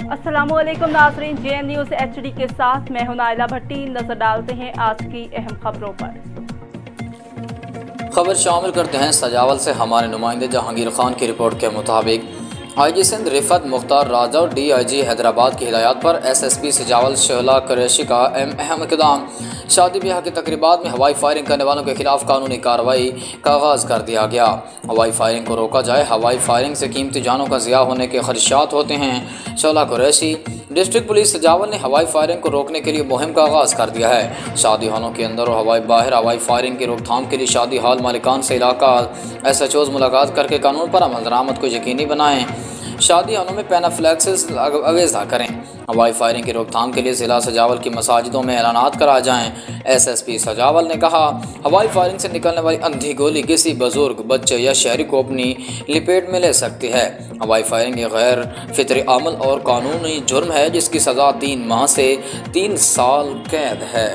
अस्सलामुअलैकुम नाज़रीन, JN news HD के साथ मैं हूं नाइला भट्टी। नजर डालते हैं आज की अहम खबरों पर। खबर शामिल करते हैं सजावल से। हमारे नुमाइंदे जहांगीर खान की रिपोर्ट के मुताबिक IG सिंध रिफत मुख्तार राजा और DIG हैदराबाद की हिदायत पर SSP सजावल शहला कुरैशी का अहम इक़दाम। शादी ब्याह की तकरीबात में हवाई फायरिंग करने वालों के खिलाफ कानूनी कार्रवाई का आगाज़ कर दिया गया। हवाई फायरिंग को रोका जाए। हवाई फायरिंग से कीमती जानों का ज़िया होने के खदशात होते हैं। शहला कुरैशी डिस्ट्रिक्ट पुलिस सजावल ने हवाई फायरिंग को रोकने के लिए मुहिम का आगाज़ कर दिया है। शादी हॉलों के अंदर और हवाई बाहर हवाई फायरिंग की रोकथाम के लिए शादी हॉल मालिकान से इलाका SHOs मुलाकात करके कानून पर अमल दरामद को यकीनी बनाएं। शादी हॉलों में पैनाफ्लैक्सिस अवेज़ा करें। हवाई फायरिंग की रोकथाम के लिए ज़िला सजावल की मसाजिदों में ऐलानात करा जाएँ। SSP सजावल ने कहा, हवाई फायरिंग से निकलने वाली अंधी गोली किसी बुजुर्ग, बच्चे या शहरी को अपनी लपेट में ले सकती है। हवाई फायरिंग एक गैर फितरी अमल और कानूनी जुर्म है जिसकी सज़ा 3 माह से 3 साल कैद है।